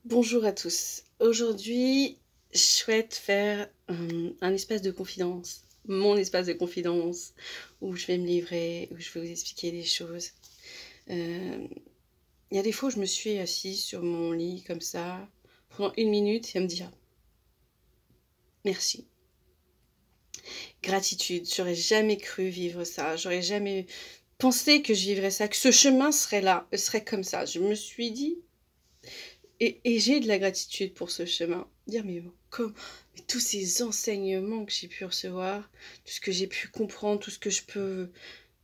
Bonjour à tous. Aujourd'hui, je souhaite faire un espace de confidence, mon espace de confidence, où je vais me livrer, où je vais vous expliquer des choses. Il y a des fois où je me suis assise sur mon lit comme ça, pendant 1 minute, et à me dire merci. Gratitude, j'aurais jamais cru vivre ça, j'aurais jamais pensé que je vivrais ça, que ce chemin serait là, serait comme ça. Je me suis dit, et j'ai de la gratitude pour ce chemin. Dire, mais mais tous ces enseignements que j'ai pu recevoir, tout ce que j'ai pu comprendre, tout ce que je peux,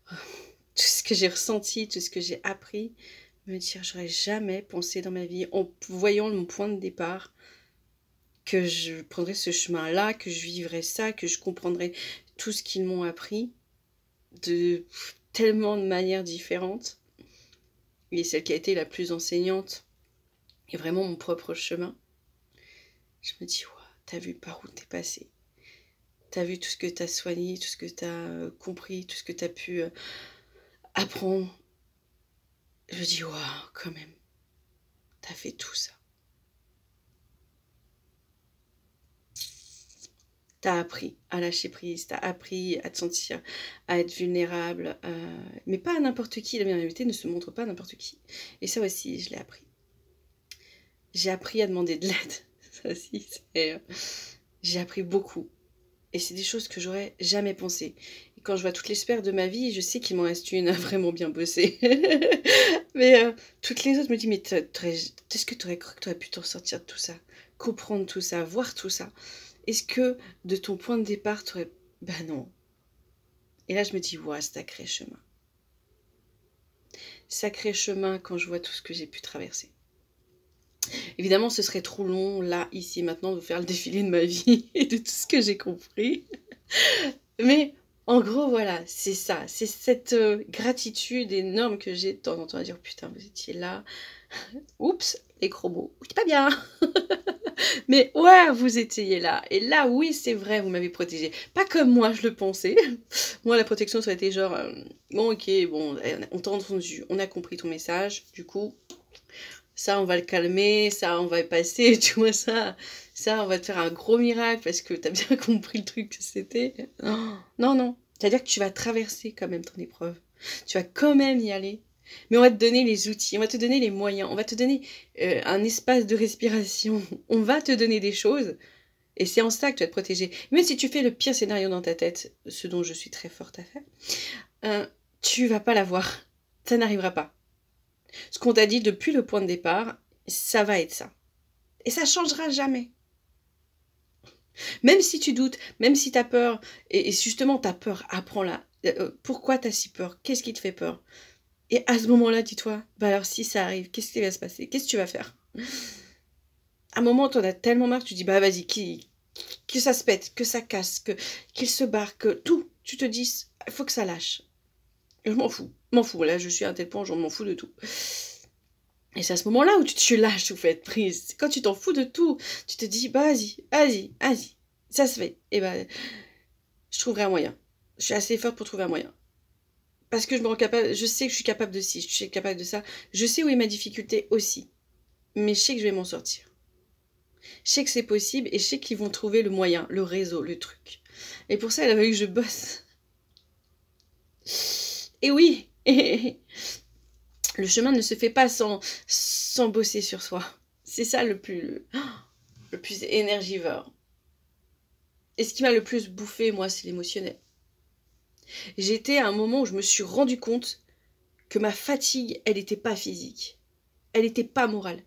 tout ce que j'ai ressenti, tout ce que j'ai appris, me dire, j'aurais jamais pensé dans ma vie, en voyant mon point de départ, que je prendrais ce chemin-là, que je vivrais ça, que je comprendrais tout ce qu'ils m'ont appris, de tellement de manières différentes. Et celle qui a été la plus enseignante est vraiment mon propre chemin. Je me dis, ouais, t'as vu par où t'es passé. T'as vu tout ce que t'as soigné, tout ce que t'as compris, tout ce que t'as pu apprendre. Je me dis, waouh, quand même, t'as fait tout ça. T'as appris à lâcher prise, t'as appris à te sentir, à être vulnérable, mais pas à n'importe qui. La vulnérabilité ne se montre pas à n'importe qui. Et ça aussi, je l'ai appris. J'ai appris à demander de l'aide. Ça aussi, j'ai appris beaucoup. Et c'est des choses que j'aurais jamais pensé. Et quand je vois toutes les sphères de ma vie, je sais qu'il m'en reste une à vraiment bien bosser. Mais toutes les autres me disent, mais est-ce que tu aurais cru que tu aurais pu t'en sortir de tout ça? Comprendre tout ça, voir tout ça? Est-ce que de ton point de départ, tu aurais... Ben non. Et là, je me dis, ouais, sacré chemin. Sacré chemin quand je vois tout ce que j'ai pu traverser. Évidemment, ce serait trop long, là, ici, maintenant, de faire le défilé de ma vie et de tout ce que j'ai compris. Mais en gros, voilà, c'est ça. C'est cette gratitude énorme que j'ai de temps en temps à dire, putain, vous étiez là. Oups, les gros mots. Oui, pas bien. Mais ouais, vous étiez là. Et là, oui, c'est vrai, vous m'avez protégée. Pas comme moi, je le pensais. Moi, la protection, ça aurait été genre, bon, ok, bon, on t'a entendu, on a compris ton message. Du coup, ça, on va le calmer, ça, on va y passer, tu vois, ça, on va te faire un gros miracle parce que t'as bien compris le truc que c'était. Non, non. C'est-à-dire que tu vas traverser quand même ton épreuve. Tu vas quand même y aller. Mais on va te donner les outils, on va te donner les moyens, on va te donner un espace de respiration. On va te donner des choses. Et c'est en ça que tu vas te protéger. Même si tu fais le pire scénario dans ta tête, ce dont je suis très forte à faire, tu vas pas l'avoir. Ça n'arrivera pas. Ce qu'on t'a dit depuis le point de départ, ça va être ça. Et ça changera jamais. Même si tu doutes, même si tu as peur, et justement ta peur, apprends-la. Pourquoi tu as si peur? Qu'est-ce qui te fait peur? Et à ce moment-là, dis-toi, bah alors si ça arrive, qu'est-ce qui va se passer? Qu'est-ce que tu vas faire? À un moment, tu en as tellement marre, tu dis, bah vas-y, que ça se pète, que ça casse, qu'il se barre, que tout. Tu te dis, il faut que ça lâche. Je m'en fous, m'en fous. Là, je suis à un tel point, j'en m'en fous de tout. Et c'est à ce moment-là où tu te lâches ou fais prise. C'est quand tu t'en fous de tout. Tu te dis, bah vas-y, vas-y, vas-y. Ça se fait. Et ben, je trouverai un moyen. Je suis assez forte pour trouver un moyen. Parce que je me rends capable, je sais que je suis capable de ci, je suis capable de ça. Je sais où est ma difficulté aussi. Mais je sais que je vais m'en sortir. Je sais que c'est possible et je sais qu'ils vont trouver le moyen, le réseau, le truc. Et pour ça, il a fallu que je bosse. Et oui, le chemin ne se fait pas sans bosser sur soi. C'est ça le plus énergivore. Et ce qui m'a le plus bouffé, moi, c'est l'émotionnel. J'étais à un moment où je me suis rendu compte que ma fatigue, elle n'était pas physique. Elle n'était pas morale.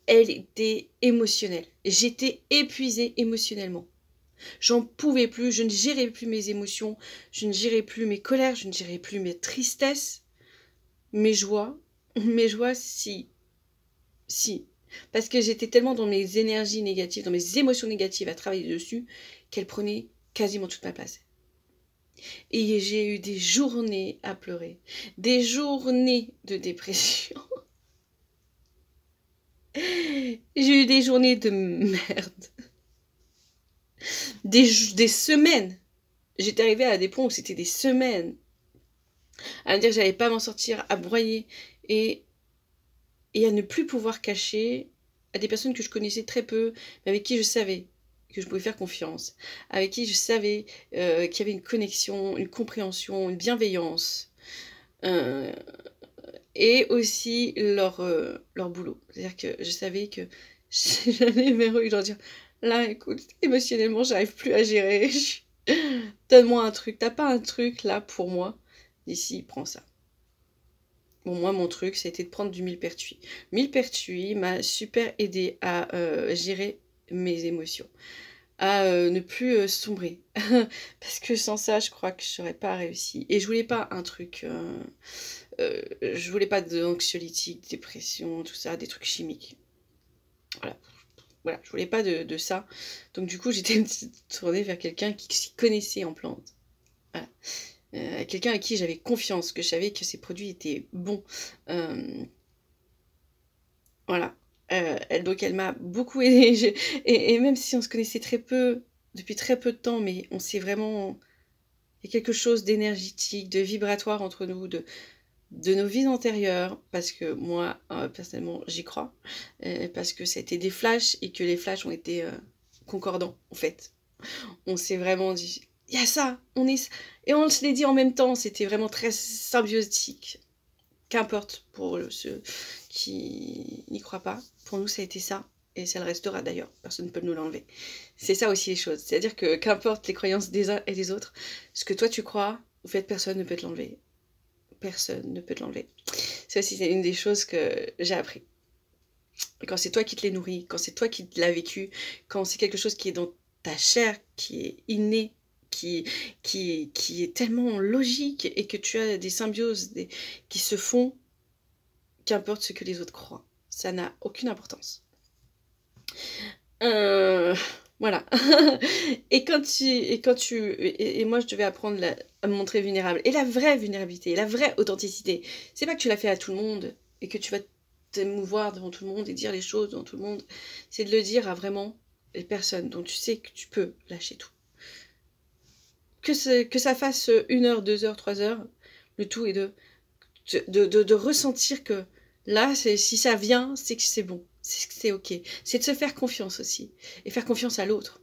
Elle était émotionnelle. J'étais épuisée émotionnellement. J'en pouvais plus, je ne gérais plus mes émotions, je ne gérais plus mes colères, je ne gérais plus mes tristesses, mes joies. Mes joies, si. Si. Parce que j'étais tellement dans mes énergies négatives, dans mes émotions négatives à travailler dessus, qu'elles prenaient quasiment toute ma place. Et j'ai eu des journées à pleurer, des journées de dépression. J'ai eu des journées de merde. Des semaines. J'étais arrivée à des points où c'était des semaines. À me dire que j'allais pas m'en sortir, à broyer et à ne plus pouvoir cacher à des personnes que je connaissais très peu, mais avec qui je savais que je pouvais faire confiance, avec qui je savais qu'il y avait une connexion, une compréhension, une bienveillance, euh, et aussi leur boulot. C'est-à-dire que je savais que j'allais vers eux et leur dire, là, écoute, émotionnellement, j'arrive plus à gérer. Donne-moi un truc. T'as pas un truc là pour moi? Ici, prends ça. Bon, moi, mon truc, c'était de prendre du millepertuis. Millepertuis m'a super aidé à gérer mes émotions, à ne plus sombrer. Parce que sans ça, je crois que je n'aurais pas réussi. Et je voulais pas un truc... je voulais pas d'anxiolytique, dépression, tout ça, des trucs chimiques. Voilà. Voilà, je voulais pas de ça. Donc du coup, j'étais tournée vers quelqu'un qui s'y connaissait en plantes. Voilà. Quelqu'un à qui j'avais confiance, que je savais que ses produits étaient bons. Voilà. Donc elle m'a beaucoup aidée. Et même si on se connaissait très peu, depuis très peu de temps, mais on s'est vraiment... Il y a quelque chose d'énergétique, de vibratoire entre nous, de nos vies antérieures, parce que moi, personnellement, j'y crois, parce que ça a été des flashs et que les flashs ont été concordants, en fait. On s'est vraiment dit, il y a ça, on est... Et on se l'est dit en même temps, c'était vraiment très symbiotique. Qu'importe pour ceux qui n'y croient pas, pour nous, ça a été ça. Et ça le restera d'ailleurs, personne ne peut nous l'enlever. C'est ça aussi les choses. C'est-à-dire que qu'importe les croyances des uns et des autres, ce que toi tu crois, en fait, personne ne peut te l'enlever. Personne ne peut te l'enlever. Ça aussi, c'est une des choses que j'ai appris. Quand c'est toi qui te les nourris, quand c'est toi qui l'as vécu, quand c'est quelque chose qui est dans ta chair, qui est inné, qui est tellement logique et que tu as des symbioses qui se font, qu'importe ce que les autres croient. Ça n'a aucune importance. Voilà. Et moi, je devais apprendre à me montrer vulnérable. Et la vraie vulnérabilité, la vraie authenticité, c'est pas que tu l'as fait à tout le monde et que tu vas t'émouvoir devant tout le monde et dire les choses devant tout le monde. C'est de le dire à vraiment les personnes dont tu sais que tu peux lâcher tout. Que ça fasse 1 heure, 2 heures, 3 heures, le tout est de ressentir que là, si ça vient, c'est que c'est bon. C'est ok. C'est de se faire confiance aussi. Et faire confiance à l'autre.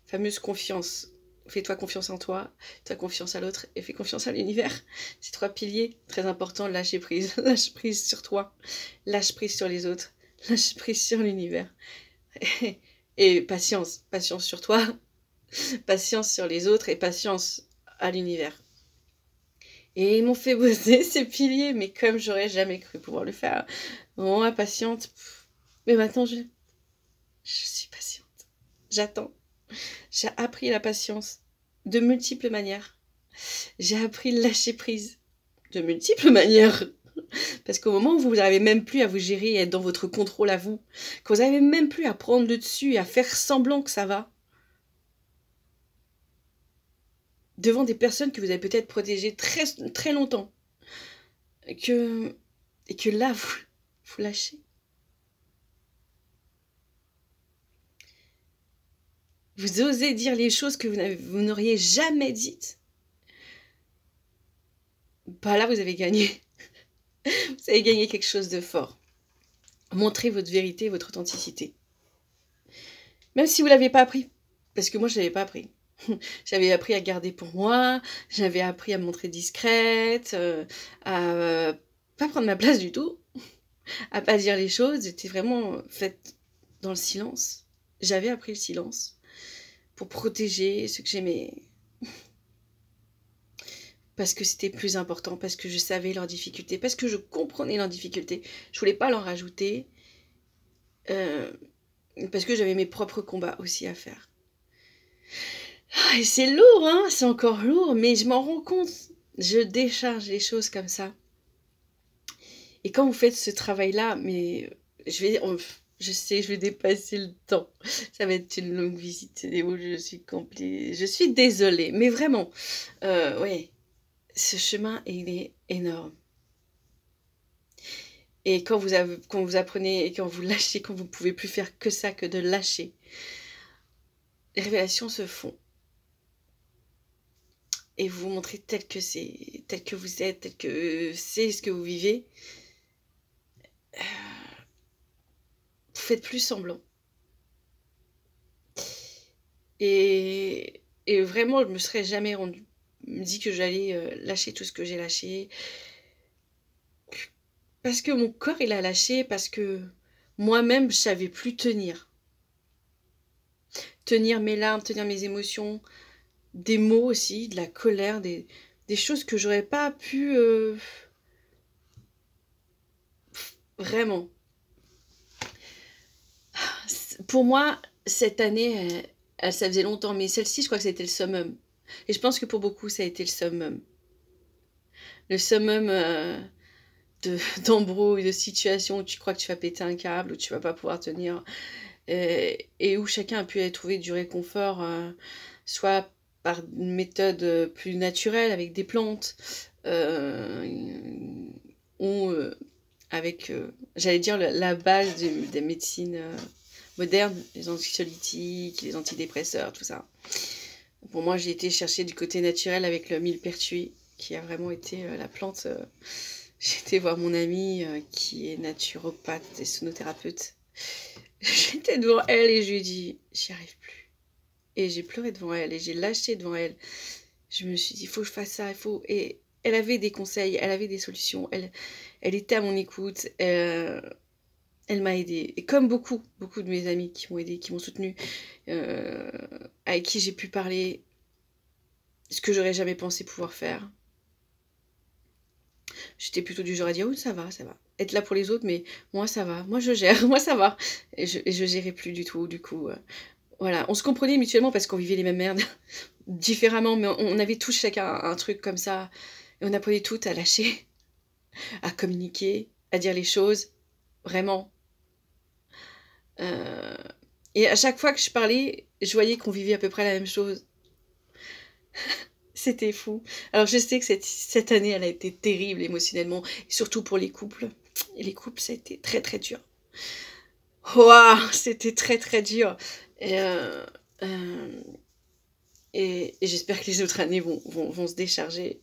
Fameuse confiance. Fais-toi confiance en toi, fais confiance à l'autre et fais confiance à l'univers. Ces 3 piliers, très importants, lâcher prise. Lâche prise sur toi, lâche prise sur les autres, lâche prise sur l'univers. Et patience, patience sur toi, patience sur les autres et patience à l'univers. Et ils m'ont fait bosser ces piliers, mais comme j'aurais jamais cru pouvoir le faire. Moi, patiente. Mais maintenant, je suis patiente. J'attends. J'ai appris la patience de multiples manières. J'ai appris le lâcher prise de multiples manières. Parce qu'au moment où vous n'arrivez même plus à vous gérer et être dans votre contrôle à vous, quand vous n'arrivez même plus à prendre le dessus et à faire semblant que ça va, devant des personnes que vous avez peut-être protégées très, très longtemps, et que là, vous lâchez. Vous osez dire les choses que vous n'auriez jamais dites. Bah là, vous avez gagné. Vous avez gagné quelque chose de fort. Montrez votre vérité, votre authenticité. Même si vous ne l'avez pas appris. Parce que moi, je ne l'avais pas appris. J'avais appris à garder pour moi. J'avais appris à me montrer discrète. À pas prendre ma place du tout. À pas dire les choses. J'étais vraiment faite dans le silence. J'avais appris le silence. Pour protéger ce que j'aimais. Parce que c'était plus important, parce que je savais leurs difficultés, parce que je comprenais leurs difficultés. Je voulais pas leur rajouter, parce que j'avais mes propres combats aussi à faire. Et c'est lourd, hein, c'est encore lourd, mais je m'en rends compte. Je décharge les choses comme ça. Et quand vous faites ce travail-là, mais je sais, je vais dépasser le temps. Ça va être une longue visite où je suis désolée, mais vraiment, ouais. Ce chemin, il est énorme. Et quand vous apprenez et quand vous lâchez, quand vous ne pouvez plus faire que ça, que de lâcher, les révélations se font. Et vous vous montrez tel que c'est, tel que vous êtes, tel que c'est ce que vous vivez. faites plus semblant. Et vraiment, je me serais jamais dit que j'allais lâcher tout ce que j'ai lâché. Parce que mon corps, il a lâché, parce que moi-même, je savais plus tenir. Tenir mes larmes, tenir mes émotions, des mots aussi, de la colère, des choses que j'aurais pas pu... vraiment. Pour moi, cette année, ça faisait longtemps, mais celle-ci, je crois que c'était le summum. Et je pense que pour beaucoup, ça a été le summum. Le summum d'embrouille, de situation où tu crois que tu vas péter un câble, où tu vas pas pouvoir tenir, et où chacun a pu trouver du réconfort, soit par une méthode plus naturelle, avec des plantes, ou avec, j'allais dire, la base des médecines modernes, les anxiolytiques, les antidépresseurs, tout ça. Pour moi, j'ai été chercher du côté naturel avec le millepertuis, qui a vraiment été la plante. J'ai été voir mon amie qui est naturopathe et sonothérapeute. J'étais devant elle et je lui ai dit, j'y arrive plus. Et j'ai pleuré devant elle et j'ai lâché devant elle. Je me suis dit, il faut que je fasse ça, il faut... Et elle avait des conseils, elle avait des solutions, elle était à mon écoute, elle m'a aidée. Et comme beaucoup de mes amis qui m'ont aidée, qui m'ont soutenue, avec qui j'ai pu parler, ce que j'aurais jamais pensé pouvoir faire. J'étais plutôt du genre à dire, oui, ça va, ça va. Être là pour les autres, mais moi, ça va. Moi, je gère, moi, ça va. Et je gérais plus du tout, du coup. Voilà, on se comprenait mutuellement parce qu'on vivait les mêmes merdes différemment, mais on avait tous chacun un truc comme ça. Et on apprenait toutes à lâcher, à communiquer, à dire les choses, vraiment. Et à chaque fois que je parlais, je voyais qu'on vivait à peu près la même chose. C'était fou. Alors je sais que cette année, elle a été terrible émotionnellement, et surtout pour les couples. Et les couples, ça a été très très dur. Waouh, c'était très très dur. Et, et j'espère que les autres années vont se décharger.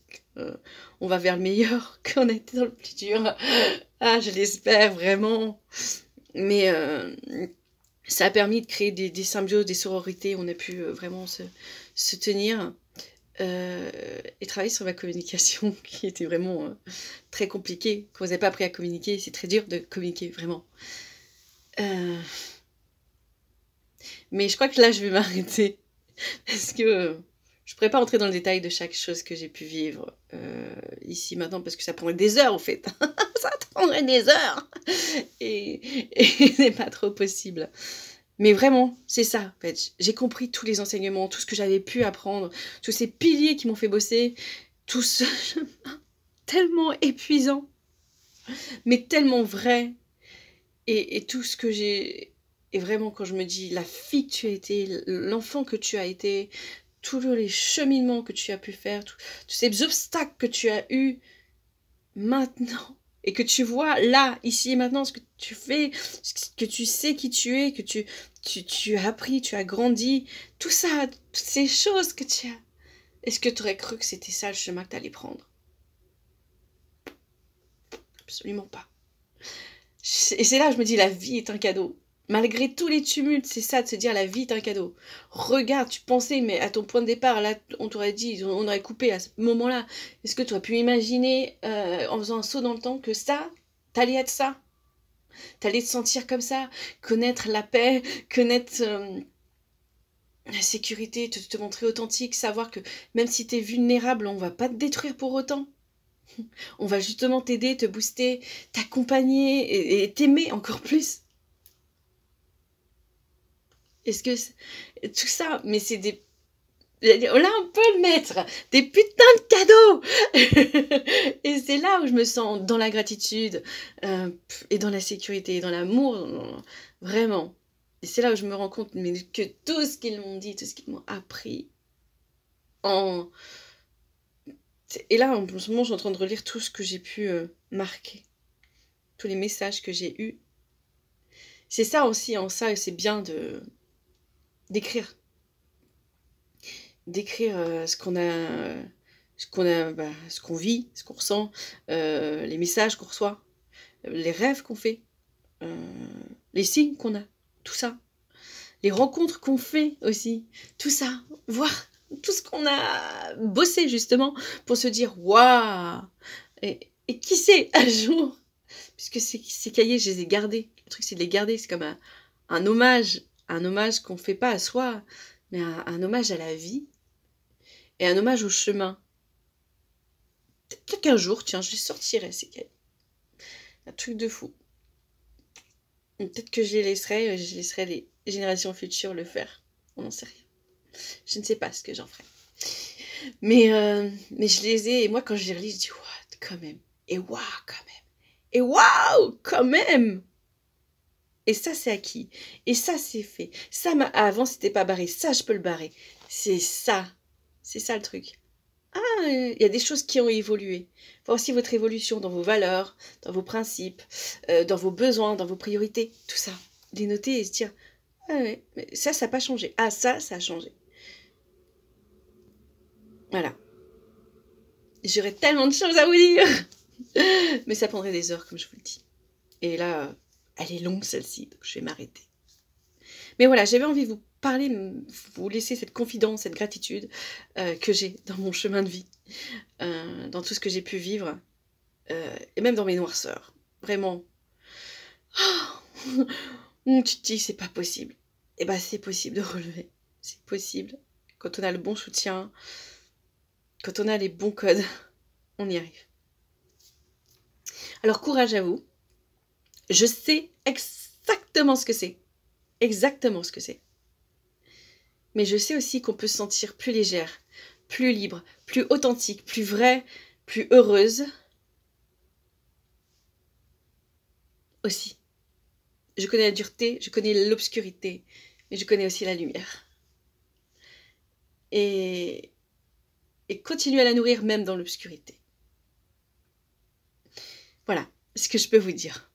On va vers le meilleur, qu'on a été dans le plus dur. Ah, je l'espère vraiment. Mais ça a permis de créer des symbioses, des sororités. On a pu vraiment se tenir. Et travailler sur ma communication, qui était vraiment très compliquée. Quand vous n'avez pas appris à communiquer, c'est très dur de communiquer, vraiment. Mais je crois que là, je vais m'arrêter. Parce que je ne pourrais pas entrer dans le détail de chaque chose que j'ai pu vivre ici maintenant, parce que ça prendrait des heures, au fait. Ça prendrait des heures. Et c'est pas trop possible. Mais vraiment, c'est ça, en fait. J'ai compris tous les enseignements, tout ce que j'avais pu apprendre, tous ces piliers qui m'ont fait bosser, tout ce chemin tellement épuisant, mais tellement vrai. Et tout ce que j'ai... Et vraiment, quand je me dis la fille que tu as été, l'enfant que tu as été, tous les cheminements que tu as pu faire, tous ces obstacles que tu as eus maintenant, et que tu vois là, ici et maintenant, ce que tu fais, que tu sais qui tu es, que tu as appris, tu as grandi, tout ça, toutes ces choses que tu as. Est-ce que tu aurais cru que c'était ça le chemin que tu allais prendre? Absolument pas. Et c'est là que je me dis, la vie est un cadeau. Malgré tous les tumultes, c'est ça, de se dire, la vie est un cadeau. Regarde, tu pensais, mais à ton point de départ, là, on t'aurait dit, on aurait coupé à ce moment-là. Est-ce que tu aurais pu imaginer, en faisant un saut dans le temps, que ça, t'allais être ça? T'allais te sentir comme ça? Connaître la paix, connaître la sécurité, te montrer authentique, savoir que même si t'es vulnérable, on va pas te détruire pour autant. On va justement t'aider, te booster, t'accompagner et t'aimer encore plus. Est-ce que tout ça, mais c'est des... Là, on peut le mettre, des putains de cadeaux. Et c'est là où je me sens dans la gratitude, et dans la sécurité, dans l'amour, vraiment. Et c'est là où je me rends compte mais que tout ce qu'ils m'ont dit, tout ce qu'ils m'ont appris, en... Et là, en ce moment, je suis en train de relire tout ce que j'ai pu marquer, tous les messages que j'ai eus. C'est ça aussi, en ça, c'est bien d'écrire. D'écrire ce qu'on a, ce qu'on vit, ce qu'on ressent, les messages qu'on reçoit, les rêves qu'on fait. les signes qu'on a, tout ça. Les rencontres qu'on fait aussi, tout ça. Voir tout ce qu'on a bossé justement pour se dire waouh. Et qui sait, un jour, puisque ces cahiers, je les ai gardés. Le truc, c'est de les garder. C'est comme un hommage qu'on ne fait pas à soi, mais un hommage à la vie et un hommage au chemin. Peut-être qu'un jour, tiens, je les sortirai, ces cahiers. Un truc de fou. Peut-être que je laisserai les générations futures le faire. On n'en sait rien. Je ne sais pas ce que j'en ferai. Mais je les ai, et moi, quand je les relis, je dis, what, quand même. Et waouh, quand même. Et waouh, quand même. Et ça, c'est acquis. Et ça, c'est fait. Ça, avant, c'était pas barré. Ça, je peux le barrer. C'est ça. C'est ça le truc. Ah, il y a des choses qui ont évolué. Voir aussi votre évolution dans vos valeurs, dans vos principes, dans vos besoins, dans vos priorités. Tout ça. Les noter et se dire, ah ouais, mais ça n'a pas changé. Ah, ça a changé. Voilà. J'aurais tellement de choses à vous dire. Mais ça prendrait des heures, comme je vous le dis. Et là, elle est longue, celle-ci, donc je vais m'arrêter. Mais voilà, j'avais envie de vous parler, vous laisser cette confidence, cette gratitude que j'ai dans mon chemin de vie, dans tout ce que j'ai pu vivre, et même dans mes noirceurs. Vraiment. Oh, tu te dis, c'est pas possible. Eh bien, c'est possible de relever. C'est possible. Quand on a le bon soutien, quand on a les bons codes, on y arrive. Alors, courage à vous. Je sais exactement ce que c'est. Exactement ce que c'est. Mais je sais aussi qu'on peut se sentir plus légère, plus libre, plus authentique, plus vraie, plus heureuse. Aussi. Je connais la dureté, je connais l'obscurité, mais je connais aussi la lumière. Et continuer à la nourrir même dans l'obscurité. Voilà ce que je peux vous dire.